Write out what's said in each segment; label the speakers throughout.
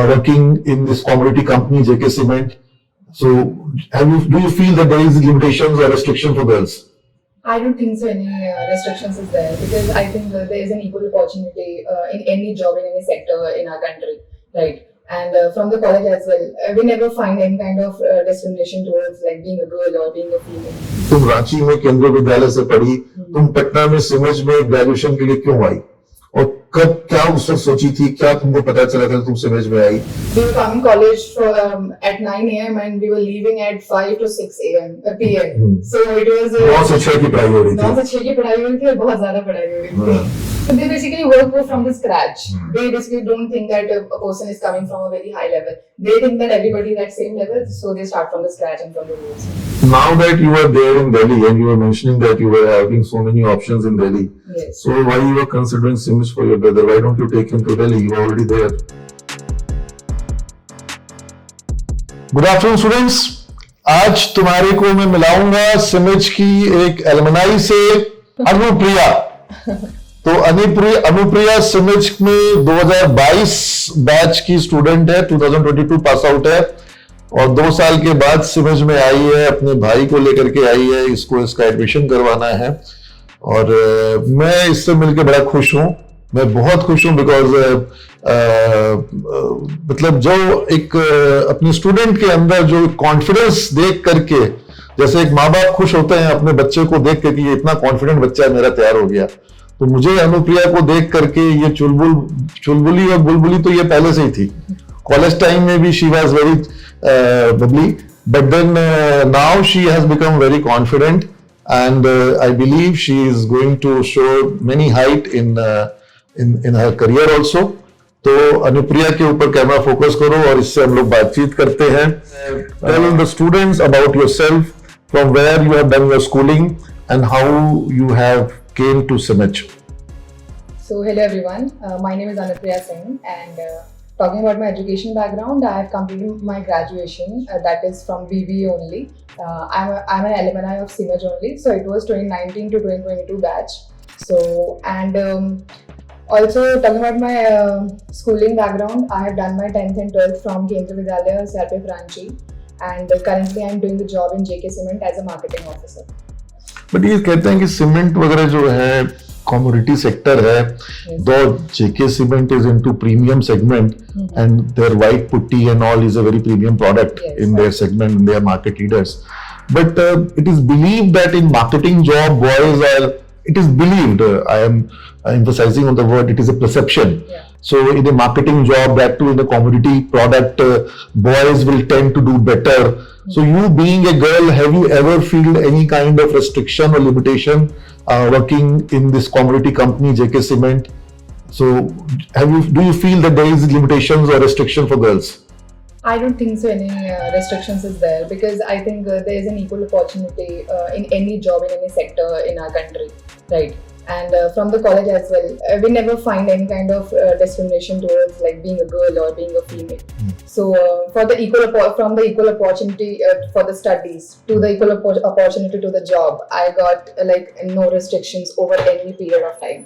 Speaker 1: working in this commodity company, JK Cement. So, do you feel that there is limitations or restriction for girls?
Speaker 2: I don't think so any restrictions is there because I think there is an equal opportunity in any job in any sector in our country, right? And from the college as well, we never find any kind of discrimination towards like being a girl or being a female.
Speaker 1: तुम रांची में केंद्रीय विद्यालय से पढ़ी, तुम पटना में सिमज में graduation के लिए क्यों आई? और कब क्या उस वक्त सोची थी, क्या तुमको पता चला था तुम सिमज में आई?
Speaker 2: We were coming college at 9 a.m. and we were leaving at 5 to 6 p.m. So it was
Speaker 1: बहुत अच्छे की पढ़ाई हो रही थी।
Speaker 2: बहुत अच्छे की पढ़ाई हो रही थी और बहुत ज़्यादा पढ़ाई हो रही थी। So they basically work from the scratch. They basically don't think that a person is coming from a very high level. They think that everybody is at same level, so they start from the scratch and from the roots.
Speaker 1: Now that you are there in Delhi and you were mentioning that you were having so many options in Delhi,
Speaker 2: yes.
Speaker 1: So why you were considering SIMS for your brother? Why don't you take him to Delhi? You are already there. Good afternoon, students. आज तुम्हारे को मैं मिलाऊंगा सिमज की एक alumni से अनुप्रिया। तो अनुप्रिया सिमज में 2022 batch की स्टूडेंट है, 2022 पास आउट है और 2 साल के बाद सिमज में आई है, अपने भाई को लेकर के आई है, इसको इसका एडमिशन करवाना है और मैं इससे मिलकर बड़ा खुश हूं। मैं बहुत खुश हूं बिकॉज मतलब जो एक अपने स्टूडेंट के अंदर जो कॉन्फिडेंस देख करके, जैसे एक माँ बाप खुश होते हैं अपने बच्चे को देख करके ये इतना कॉन्फिडेंट बच्चा मेरा तैयार हो गया, तो मुझे अनुप्रिया को देख करके ये चुलबुली और बुलबुली तो ये पहले से ही थी। कॉलेज टाइम में भी she was very bubbly, but then now she has become very confident and I believe she is going to show many height in her career also. तो अनुप्रिया के ऊपर कैमरा फोकस करो और इससे हम लोग बातचीत करते हैं। Tell the students about yourself, from where you have done your schooling and how you have came to SIMEJ.
Speaker 2: So hello everyone, my name is Anupriya Singh and talking about my education background, I have completed my graduation that is from BBA only. I'm an alumni of SIMEJ only, so it was 2019 to 2022 batch. So and also talking about my schooling background, I have done my 10th and 12th from Kendriya Vidyalaya, CRPF Ranchi, and currently I'm doing the job in JK Cement as a marketing officer.
Speaker 1: But ये कहते हैं कि cement वगैरह जो है commodity sector है, दो JK Cement is into premium segment and their white putty and all is a very premium product in their segment and they are market leaders. But it is believed that in marketing job boys are, it is believed, I am emphasizing on the word, it is a perception. So in a marketing job, that too in a commodity product, boys will tend to do better. So you being a girl, have you ever feel any kind of restriction or limitation working in this commodity company, JK Cement? So do you feel that there is limitations or restriction for girls?
Speaker 2: I don't think so any restrictions is there because I think there is an equal opportunity in any job in any sector in our country, right? And from the college as well, we never find any kind of discrimination towards like being a girl or being a female. So from the equal opportunity for the studies to the equal opportunity to the job, I got like no restrictions over any period of time.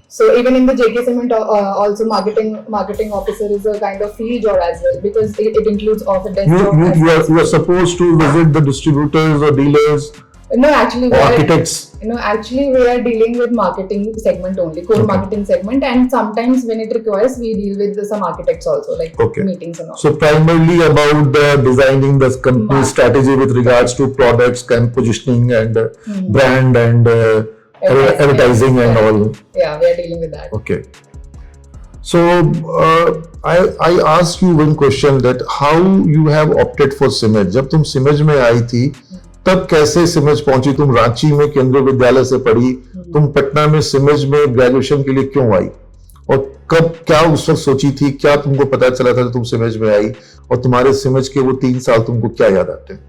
Speaker 2: So even in the JK Cement also marketing officer is a kind of field job as well because it includes office desk job.
Speaker 1: You are supposed to visit the distributors or dealers.
Speaker 2: No, actually,
Speaker 1: architects.
Speaker 2: We are dealing with marketing segment only, core marketing segment, and sometimes when it requires, we deal with some architects also, like meetings and all.
Speaker 1: So primarily about the designing the company strategy with regards to products and positioning and brand and advertising and all.
Speaker 2: Yeah, we are dealing with that.
Speaker 1: Okay. So I asked you one question that how you have opted for SIMEJ. जब तुम SIMEJ में आई थी तब कैसे सिमज पहुंची? तुम रांची में केंद्रीय विद्यालय से पढ़ी, तुम पटना में सिमज में ग्रेजुएशन के लिए क्यों आई और कब क्या उस वक्त सोची थी, क्या तुमको पता चला था तुम सिमज में आई और तुम्हारे सिमज के वो 3 साल तुमको क्या याद आते हैं?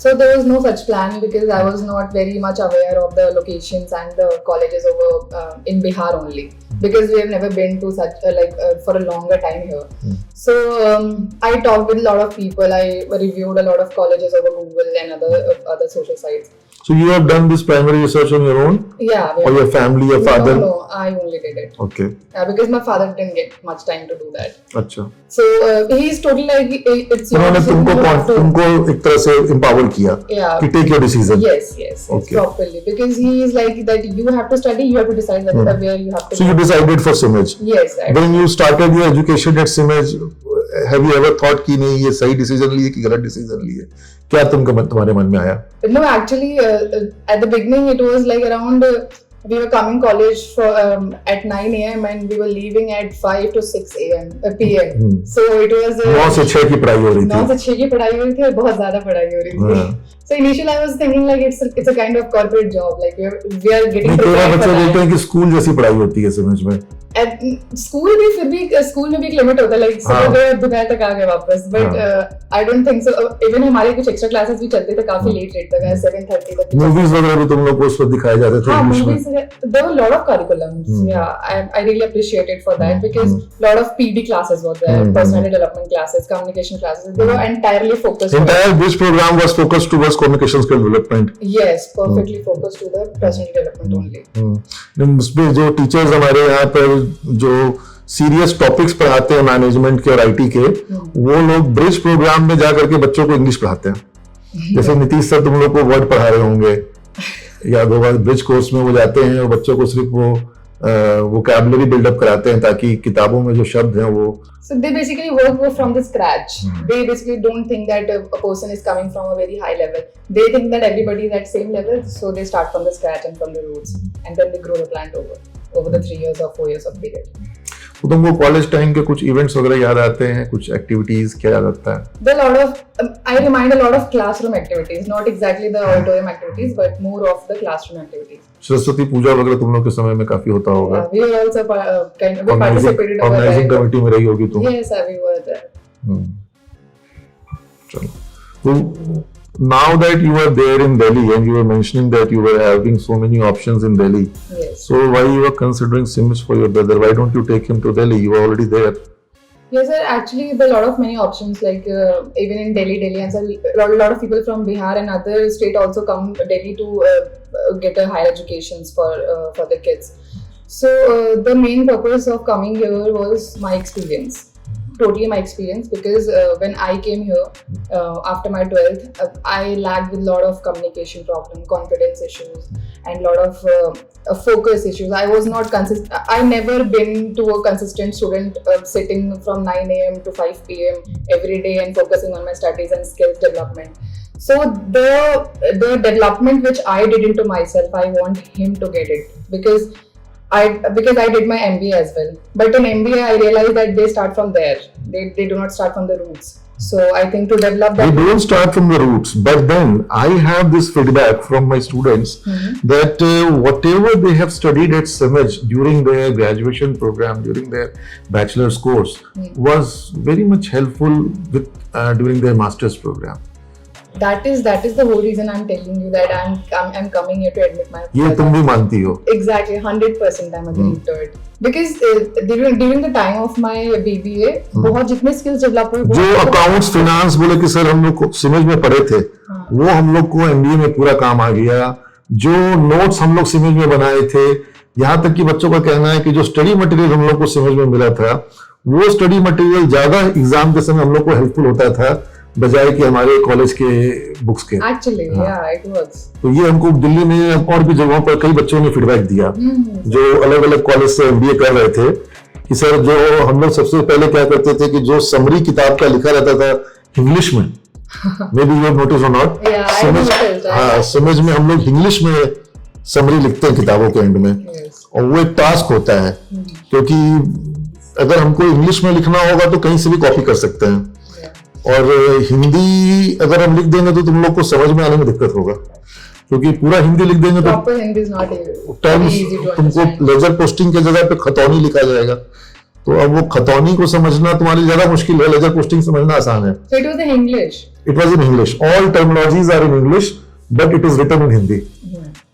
Speaker 2: So there was no such plan because I was not very much aware of the locations and the colleges over in Bihar only because we have never been to such for a longer time here. So I talked with a lot of people. I reviewed a lot of colleges over Google and other social sites.
Speaker 1: So you have done this primary research on your own,
Speaker 2: Yeah.
Speaker 1: or your family, your father?
Speaker 2: No, I only did it.
Speaker 1: Okay.
Speaker 2: Because my father didn't get much time to do that.
Speaker 1: अच्छा.
Speaker 2: So he's totally like it's your
Speaker 1: उन्होंने
Speaker 2: decision, you have to-
Speaker 1: तुमको एक तरह से empower किया
Speaker 2: Yeah.
Speaker 1: कि take your decision.
Speaker 2: Yes,
Speaker 1: Okay.
Speaker 2: properly. Because he is like that you have to study, you have to decide where you have to
Speaker 1: So you
Speaker 2: go.
Speaker 1: decided for Simaj.
Speaker 2: Yes, right.
Speaker 1: When you started your education at Simaj, have you ever thought कि नहीं ये सही decision लिए कि गलत decision लिए? क्या तुम्हारे मन में आया?
Speaker 2: No, actually, at the beginning, it was like around we were coming college for at 9 a.m. and we were leaving at 5 to 6 a.m. p.m. So it was
Speaker 1: 9 से 6 की पढ़ाई हो रही
Speaker 2: 9
Speaker 1: थी.
Speaker 2: से 6 की पढ़ाई हो रही थी और बहुत ज्यादा पढ़ाई हो रही थी.
Speaker 1: हाँ.
Speaker 2: So initially, I was thinking like it's a kind of corporate job, like we are getting
Speaker 1: नहीं, तेरा
Speaker 2: prepared
Speaker 1: बच्चे
Speaker 2: for
Speaker 1: बोलते
Speaker 2: that.
Speaker 1: हैं कि स्कूल जैसी पढ़ाई होती है समझ में.
Speaker 2: At school भी फिर भी स्कूल में भी एक लिमिट होता है, like
Speaker 1: हाँ.
Speaker 2: सुबह गए दोपहर तक आ गए वापस. But I don't think so. Even हमारे कुछ एक्स्ट्रा क्लासेस भी चलते थे काफी लेट तक, 7:30 तक.
Speaker 1: मूवीज वगैरह भी तुम लोग को उस वक्त दिखाए जाते थे
Speaker 2: हाँ,
Speaker 1: इंग्लिश में.
Speaker 2: movies, there were a lot of curriculums. Yeah, I really appreciate it for that because lot of PD classes were there, personality development classes, communication classes. They were entirely focused.
Speaker 1: Entire this program was focused towards communication skill development.
Speaker 2: Yes, perfectly focused to the personality development only.
Speaker 1: उसमें जो teachers हमारे यहाँ पर जो serious topics पढ़ाते हैं management के और आईटी के, वो लोग ब्रिज प्रोग्राम में जा करके बच्चों को इंग्लिश पढ़ाते हैं. जैसे नीतीश सर तुम लोग को वर्ड पढ़ा रहे होंगे या दो बार ब्रिज कोर्स में वो जाते हैं और बच्चों को सिर्फ वो वोकैबुलरी बिल्डअप कराते हैं ताकि किताबों में जो शब्द हैं वो.
Speaker 2: So they basically work from the scratch. They basically don't think that a person is coming from a very high level. They think that everybody is at same level, so they start from the scratch and from the roots, and then they grow the plant over the 3 years or 4 years of period.
Speaker 1: तो तुमको college time के कुछ events वगैरह याद आते हैं, कुछ activities क्या याद आता है?
Speaker 2: There are a lot of I remind a lot of classroom activities, not exactly the auditorium activities, but more of the classroom activities.
Speaker 1: Saraswati पूजा वगैरह तुम लोग के समय में काफी होता होगा.
Speaker 2: We were also kind of we participated over
Speaker 1: organising
Speaker 2: there.
Speaker 1: Committee में रही होगी तुम.
Speaker 2: Yes, we were there.
Speaker 1: चलो. तो now that you are there in Delhi and you were mentioning that you were having so many options in Delhi,
Speaker 2: Yes.
Speaker 1: so why you are considering Simaj for your brother? Why don't you take him to Delhi? You are already there.
Speaker 2: Yes, sir. Actually, there are a lot of many options. Like even in Delhi, and so a lot of people from Bihar and other state also come to Delhi to get a higher educations for the kids. So the main purpose of coming here was my experience. Totally my experience, because when I came here after my 12th, I lacked with a lot of communication problem, confidence issues, and a lot of focus issues. I was not consistent. I never been to a consistent student sitting from 9 a.m. to 5 p.m. every day and focusing on my studies and skills development. So the development which I did into myself, I want him to get it, because I did my MBA as well. But in MBA, I realized that they start from there. They do not start from the roots. So I think to develop
Speaker 1: They
Speaker 2: that.
Speaker 1: don't start from the roots, but then I have this feedback from my students that whatever they have studied at Simaj during their graduation program, during their bachelor's course, was very much helpful with during their master's program.
Speaker 2: That is the whole reason I'm telling you that I'm coming here to admit my.
Speaker 1: ये तुम भी मानती हो?
Speaker 2: Exactly, 100% I'm agreeing to it. Because during the time of my BBA, बहुत जितने skills develop हुए,
Speaker 1: जो accounts finance बोले कि सर हम लोग को सिमज में पढ़े थे, वो हम लोग को एमबीए में पूरा काम आ गया. जो नोट्स हम लोग सिमज में बनाए थे, यहाँ तक कि बच्चों का कहना है कि जो स्टडी मटेरियल हम लोग को सिमज में मिला था, वो स्टडी मटेरियल ज्यादा एग्जाम के समय हम लोग को हेल्पफुल होता था बजाय कि हमारे कॉलेज के बुक्स के.
Speaker 2: Actually, yeah, it works.
Speaker 1: तो ये हमको दिल्ली में और भी जगहों पर कई बच्चों ने फीडबैक दिया जो अलग अलग कॉलेज से एमबीए कर रहे थे कि सर जो हम लोग सबसे पहले क्या करते थे कि जो समरी किताब का लिखा रहता था इंग्लिश में, may be you have notice और नॉट, समझ में हम लोग इंग्लिश में समरी लिखते हैं किताबों के एंड में.
Speaker 2: Yes.
Speaker 1: और वो एक टास्क होता है क्योंकि अगर हमको इंग्लिश में लिखना होगा तो कहीं से भी कॉपी कर सकते हैं, और हिंदी अगर हम लिख देंगे तो तुम लोग को समझ में आने में दिक्कत होगा क्योंकि पूरा हिंदी लिख देंगे तो
Speaker 2: Proper Hindi is not
Speaker 1: terms
Speaker 2: easy to
Speaker 1: तुमको
Speaker 2: understand.
Speaker 1: लेजर पोस्टिंग की जगह पे खतौनी लिखा जाएगा, तो अब वो खतौनी को समझना तुम्हारी ज्यादा मुश्किल है, लेजर पोस्टिंग समझना आसान है.
Speaker 2: So it was in English.
Speaker 1: It was in English, all terminologies are in English but it is written in Hindi.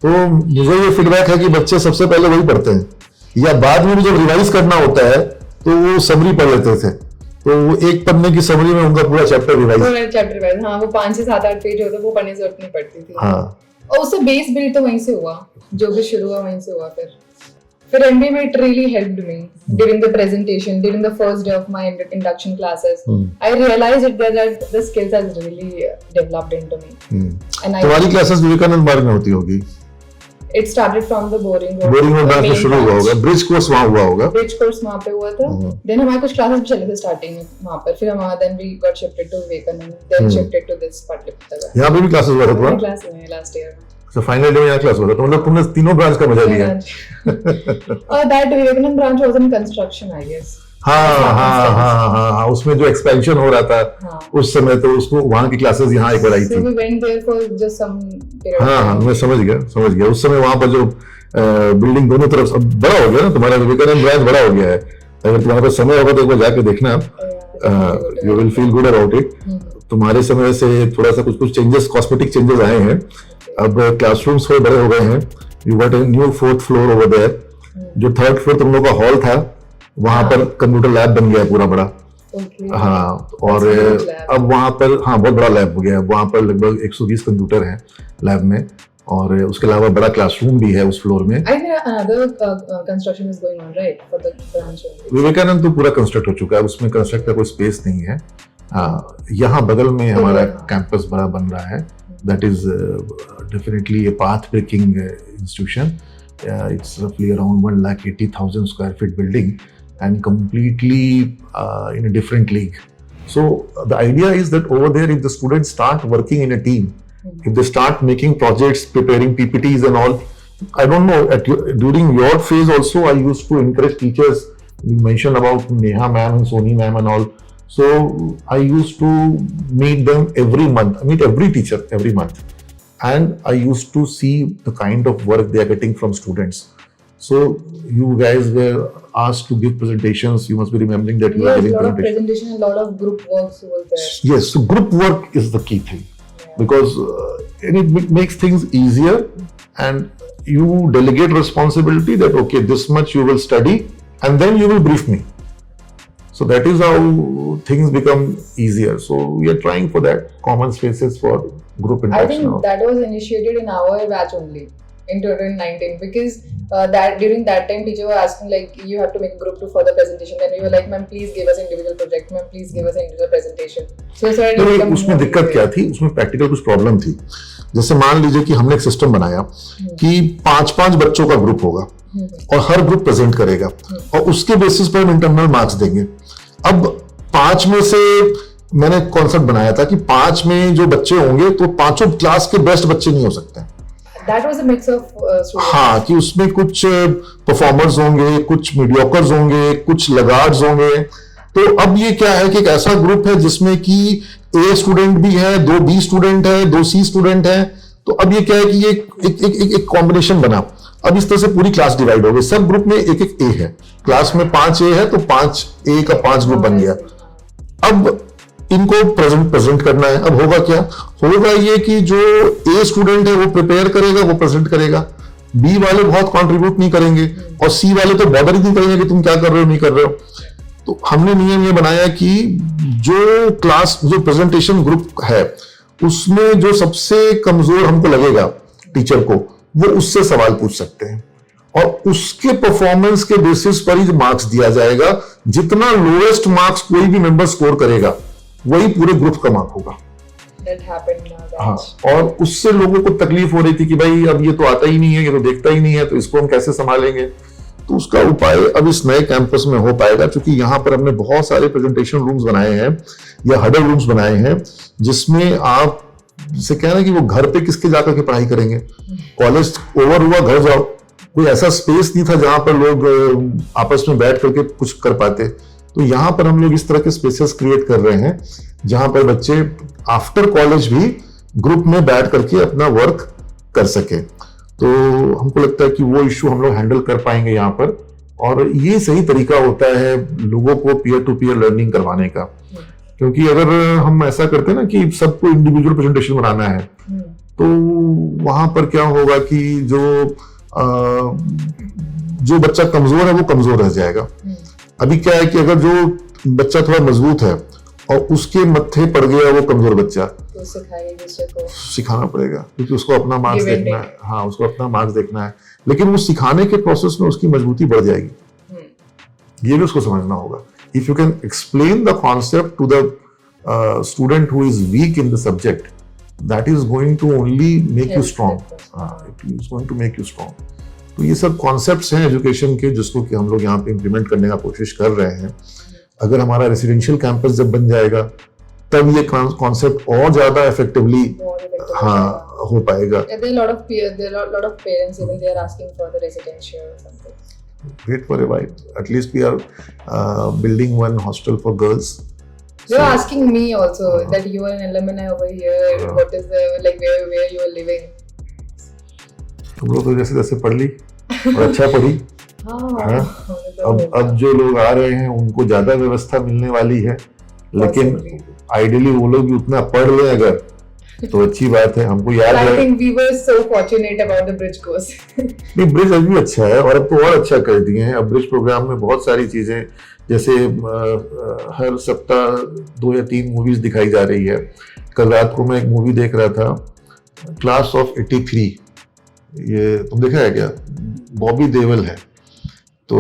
Speaker 1: तो मुझे ये फीडबैक है कि बच्चे सबसे पहले वही पढ़ते हैं, या बाद में भी जब रिवाइज करना होता है तो वो समरी पढ़ लेते थे, तो वो एक पन्ने की समरी में उनका पूरा चैप्टर रिवाइज.
Speaker 2: पूरा चैप्टर वाइज, हाँ, वो 5 से 7-8 पेज होते, वो पढ़ने से जरूरत नहीं पड़ती थी.
Speaker 1: हाँ,
Speaker 2: और उससे बेस बिल्ड तो वहीं से हुआ, जो भी शुरू हुआ वहीं से हुआ। फिर MBA में it really helped me during the presentation, during the first day of my induction classes. I realized that the skills has really developed into me. And
Speaker 1: तुम्हारी क्लासेस विवेकानंद मार्ग में होती होगी?
Speaker 2: It started from the boring road.
Speaker 1: Boring road branch में शुरू हुआ होगा, bridge course वहाँ हुआ होगा।
Speaker 2: ब्रिज कोर्स वहाँ पे हुआ था। Then हमारे कुछ क्लासेस भी चले थे स्टार्टिंग में वहाँ पर, फिर हमारा then we got shifted to Vivekananda, then shifted to this Pataliputra.
Speaker 1: यहाँ पे भी क्लासेस हुआ था तुम्हारा?
Speaker 2: क्लास में लास्ट ईयर में।
Speaker 1: अच्छा, फाइनल डे में यहाँ क्लास हुआ था, तो मतलब तुमने तीनों ब्रांच का मजा लिया।
Speaker 2: That Vivekananda branch was in construction, I guess.
Speaker 1: हाँ, उसमें जो एक्सपेंशन हो रहा था उस समय, तो उसको वहाँ की क्लासेस यहाँ एक बढ़ाई थी।
Speaker 2: So we went there for just some period.
Speaker 1: हाँ, मैं समझ गया। उस समय वहाँ पर जो बिल्डिंग दोनों तरफ अब बड़ा हो गया ना, तुम्हारा विवेकानंद ब्रांच बड़ा हो गया है। अगर तुम्हारे पास समय होगा तो एक बार जाके देखना, you will feel good about it. तुम्हारे समय से थोड़ा सा कुछ चेंजेस, कॉस्मेटिक चेंजेस आए हैं। अब क्लासरूम्स थोड़े बड़े हो गए हैं। You got a new 4th floor over there. जो 3rd फ्लोर तुम लोग का हॉल था, वहां पर कंप्यूटर लैब बन गया है पूरा बड़ा। हाँ, और अब वहां पर बहुत बड़ा लैब हो गया है। वहां पर लगभग 120 कंप्यूटर हैं लैब में, और उसके अलावा बड़ा क्लासरूम भी है उस फ्लोर में। विवेकानंद तो पूरा कंस्ट्रक्ट हो चुका है, उसमें कंस्ट्रक्ट का कोई स्पेस नहीं है। यहाँ बगल में हमारा कैंपस बड़ा बन रहा है। That is definitely a path-breaking institution. It's roughly around 1,80,000 square feet building and completely in a different league. So the idea is that over there, if the students start working in a team, if they start making projects, preparing PPTs and all, I don't know, during your phase also, I used to encourage teachers. You mentioned about Neha ma'am and Soni ma'am and all. So I used to meet them every month. I meet every teacher every month. And I used to see the kind of work they are getting from students. So you guys were asked to give presentations. You must be remembering that you are giving
Speaker 2: presentations. Yes, a lot of presentation, a lot of group works was there.
Speaker 1: Yes, so group work is the key thing, because and it makes things easier, and you delegate responsibility that okay, this much you will study, and then you will brief me. So that is how things become easier. So we are trying for that, common spaces for group interaction.
Speaker 2: I think that was initiated in our batch only in 2019, because that during that time teacher were asking like you have to make a group to further presentation. Then we were like, ma'am please give us individual project, ma'am please give us individual presentation. So
Speaker 1: उसमें दिक्कत क्या थी? उसमें practical कुछ problem थी। जैसे मान लीजिए कि हमने एक सिस्टम बनाया कि 5-5 बच्चों का ग्रुप होगा और हर ग्रुप प्रेजेंट करेगा और उसके बेसिस पर हम इंटरनल मार्क्स देंगे। अब 5 में से मैंने कॉन्सेप्ट बनाया था कि 5 में जो बच्चे होंगे तो पांचों क्लास के बेस्ट बच्चे नहीं हो सकते।
Speaker 2: That was a mix of students.
Speaker 1: हाँ, कि उसमें कुछ परफॉर्मर्स होंगे, कुछ मीडियोकर्स होंगे, कुछ लगार्ड्स होंगे। तो अब ये क्या है कि एक ऐसा ग्रुप है जिसमें कि A स्टूडेंट भी है, 2 B स्टूडेंट है, 2 C स्टूडेंट है। तो अब ये क्या है कि ये एक कॉम्बिनेशन बना। अब इस तरह से पूरी क्लास डिवाइड हो गई। सब ग्रुप में एक A है। क्लास में 5 A है तो 5 A का 5 ग्रुप बन गया। अब इनको प्रेजेंट करना है। अब होगा क्या? होगा ये कि जो A स्टूडेंट है वो प्रिपेयर करेगा, वो प्रेजेंट करेगा। B वाले बहुत कंट्रीब्यूट नहीं करेंगे और C वाले तो बॉदर ही नहीं करेंगे कि तुम क्या कर रहे हो, नहीं कर रहे हो। तो हमने नियम ये बनाया कि जो प्रेजेंटेशन ग्रुप है उसमें जो सबसे कमजोर हमको लगेगा टीचर को, वो उससे सवाल पूछ सकते हैं और उसके परफॉर्मेंस के बेसिस पर ही मार्क्स दिया जाएगा। जितना लोएस्ट मार्क्स कोई भी मेंबर स्कोर करेगा वही पूरे ग्रुप का मार्क होगा। हाँ, और उससे लोगों को तकलीफ हो रही थी कि भाई अब ये तो आता ही नहीं है, ये तो देखता ही नहीं है, तो इसको हम कैसे संभालेंगे। तो उसका उपाय अब इस नए कैंपस में हो पाएगा, क्योंकि यहाँ पर हमने बहुत सारे प्रेजेंटेशन रूम्स बनाए हैं या हडल रूम्स बनाए हैं, जिसमें आप जिसे कह रहे हैं कि वो घर पे किसके जाकर के पढ़ाई करेंगे। कॉलेज ओवर हुआ, घर जाओ। कोई ऐसा स्पेस नहीं था जहां पर लोग आपस में बैठ करके कुछ कर पाते। तो यहाँ पर हम लोग इस तरह के स्पेसेस क्रिएट कर रहे हैं जहां पर बच्चे आफ्टर कॉलेज भी ग्रुप में बैठ करके अपना वर्क कर सके। तो हमको लगता है कि वो इश्यू हम लोग हैंडल कर पाएंगे यहाँ पर, और ये सही तरीका होता है लोगों को पीयर टू पीयर लर्निंग करवाने का। क्योंकि अगर हम ऐसा करते हैं ना कि सबको इंडिविजुअल प्रेजेंटेशन बनाना है, तो वहां पर क्या होगा कि जो बच्चा कमजोर है वो कमजोर रह जाएगा। अभी क्या है कि अगर जो बच्चा थोड़ा मजबूत है और उसके मत्थे पड़ गया वो कमजोर बच्चा,
Speaker 2: तो सिखाए दूसरे को।
Speaker 1: सिखाना पड़ेगा क्योंकि उसको अपना मार्क्स
Speaker 2: Give and
Speaker 1: देखना है।
Speaker 2: take.
Speaker 1: हाँ, उसको अपना मार्क्स देखना है, लेकिन वो सिखाने के प्रोसेस में उसकी मजबूती बढ़ जाएगी, ये भी उसको समझना होगा। If you can explain the concept to the student who is weak in the subject, that is going to only make you strong, it is going to make you strong. तो ये सब कॉन्सेप्ट्स हैं education के, जिसको कि हम लोग यहाँ पे इम्प्लीमेंट करने का कोशिश कर रहे हैं। अगर हमारा रेसिडेंशियल कैंपस जब बन जाएगा तब ये कॉन्सेप्ट और ज्यादा इफेक्टिवली हाँ हो पाएगा।
Speaker 2: There are a lot of parents even they are asking for the residential or something.
Speaker 1: Wait for a while. At least we are building one hostel for girls.
Speaker 2: They are asking me also that you are an alumni over here. What is the where you are living?
Speaker 1: तुम लोग तो जैसे जैसे पढ़ ली और अच्छा पढ़ी। हाँ, अब जो लोग आ रहे हैं उनको ज्यादा व्यवस्था मिलने वाली है, लेकिन आइडियली वो लोग भी उतना पढ़ लें अगर तो अच्छी बात है। हमको याद है,
Speaker 2: I think we were so fortunate about the bridge course.
Speaker 1: नहीं ब्रिज अभी भी अच्छा है और अब तो और अच्छा कर दिए हैं। अब ब्रिज प्रोग्राम में बहुत सारी चीजें, जैसे हर सप्ताह 2 या 3 मूवीज दिखाई जा रही है। कल रात को मैं एक मूवी देख रहा था, क्लास ऑफ 83, ये तुम देखा है क्या? बॉबी देओल है, तो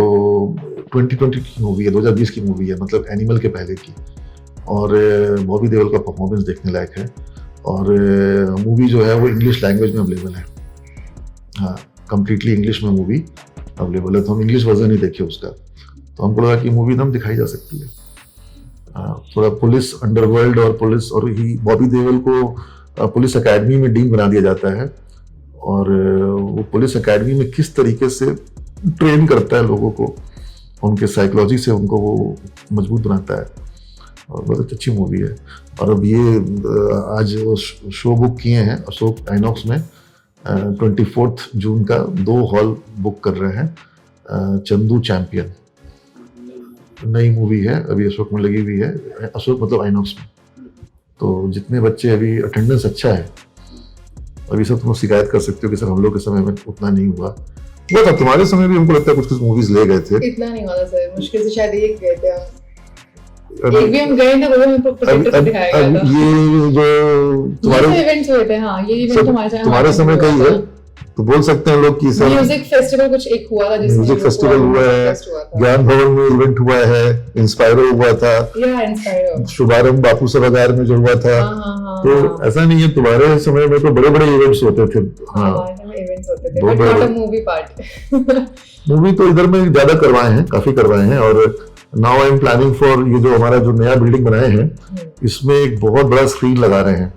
Speaker 1: 2020 की मूवी है, 2020 की मूवी है, मतलब एनिमल के पहले की। और बॉबी देओल का परफॉर्मेंस देखने लायक है। और मूवी जो है वो इंग्लिश लैंग्वेज में अवेलेबल है, हाँ कंप्लीटली इंग्लिश में मूवी अवेलेबल है। तो हम इंग्लिश वर्जन ही देखे उसका, तो हमको लगा कि मूवी एकदम दिखाई जा सकती है। थोड़ा पुलिस अंडरवर्ल्ड और पुलिस, और ही बॉबी देओल को पुलिस एकेडमी में डीन बना दिया जाता है, और वो पुलिस एकेडमी में किस तरीके से ट्रेन करता है लोगों को, उनके साइकोलॉजी से उनको वो मजबूत बनाता है, और बहुत अच्छी मूवी है। और अब ये आज वो शो बुक किए हैं अशोक आइनॉक्स में, 24 जून का 2 हॉल बुक कर रहे हैं। चंदू चैंपियन नई मूवी है, अभी अशोक में लगी हुई है, अशोक मतलब आइनॉक्स में। तो जितने बच्चे, अभी अटेंडेंस अच्छा है, अभी सब तुम शिकायत कर सकते हो कि सर हम लोग के समय में उतना नहीं हुआ। वो था तुम्हारे समय भी, हमको लगता है कुछ मूवीज ले गए थे।
Speaker 2: इतना नहीं हुआ सर, मुश्किल से शायद एक गए थे हम। एक भी हम गए थे, वो हमें प्रोजेक्टर दिखाया गया था।
Speaker 1: ये जो तुम्हारे
Speaker 2: इवेंट्स हुए थे, हाँ ये इवेंट
Speaker 1: तुम्हारे समय का ही है, तो बोल सकते हैं लोग कि सर
Speaker 2: म्यूजिक फेस्टिवल कुछ एक हुआ था, जिसमें
Speaker 1: म्यूजिक फेस्टिवल हुआ है, ज्ञान भवन में इवेंट हुआ है, इंस्पायरो हुआ था,
Speaker 2: इंस्पायरो
Speaker 1: शुभारंभ बापू सभागार में जो हुआ था। तो ऐसा नहीं है, तुम्हारे समय में तो बड़े बड़े इवेंट्स होते थे। हाँ
Speaker 2: इवेंट्स होते थे, but not a movie part.
Speaker 1: Movie तो इधर में ज्यादा करवाए हैं, काफी करवाए हैं। और now I am planning for, ये जो हमारा जो नया बिल्डिंग बनाए हैं, इसमें एक बहुत बड़ा स्क्रीन लगा रहे हैं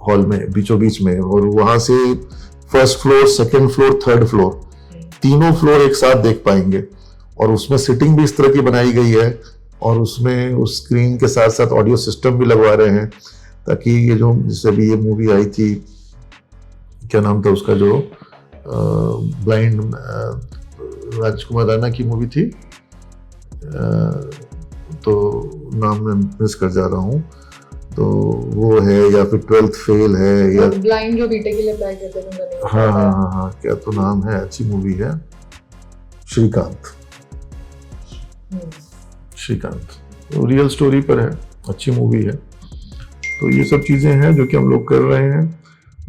Speaker 1: हॉल में, बीचों बीच में, और वहां से first floor, second floor, third floor, तीनों फ्लोर एक साथ देख पाएंगे। और उसमें सिटिंग भी इस तरह की बनाई गई है, और उसमें उस स्क्रीन के साथ साथ ऑडियो सिस्टम भी लगवा रहे हैं, ताकि ये जो जैसे अभी ये मूवी आई थी, क्या नाम था उसका, जो ब्लाइंड राजकुमार राणा की मूवी थी, तो नाम मैं मिस कर जा रहा हूँ, तो वो है, या फिर 12th फेल है, या
Speaker 2: ब्लाइंड जो बीटेक के लिए अप्लाई करते थे।
Speaker 1: हाँ, क्या तो नाम है, अच्छी मूवी है, श्रीकांत, तो रियल स्टोरी पर है, अच्छी मूवी है। तो ये सब चीजें हैं जो कि हम लोग कर रहे हैं।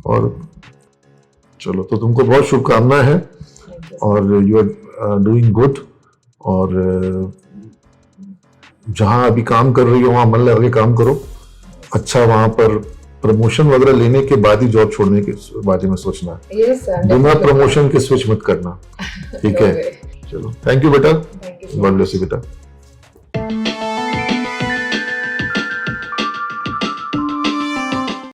Speaker 1: और चलो, तो तुमको बहुत शुभकामनाएं हैं, और यू आर डूइंग गुड। और जहाँ अभी काम कर रही हो वहाँ मन लगा के काम करो, अच्छा वहाँ पर प्रमोशन वगैरह लेने के बाद ही जॉब छोड़ने के बारे में सोचना, बिना प्रमोशन के स्विच मत करना, ठीक है? चलो, थैंक यू बेटा, गॉड ब्लेस यू बेटा।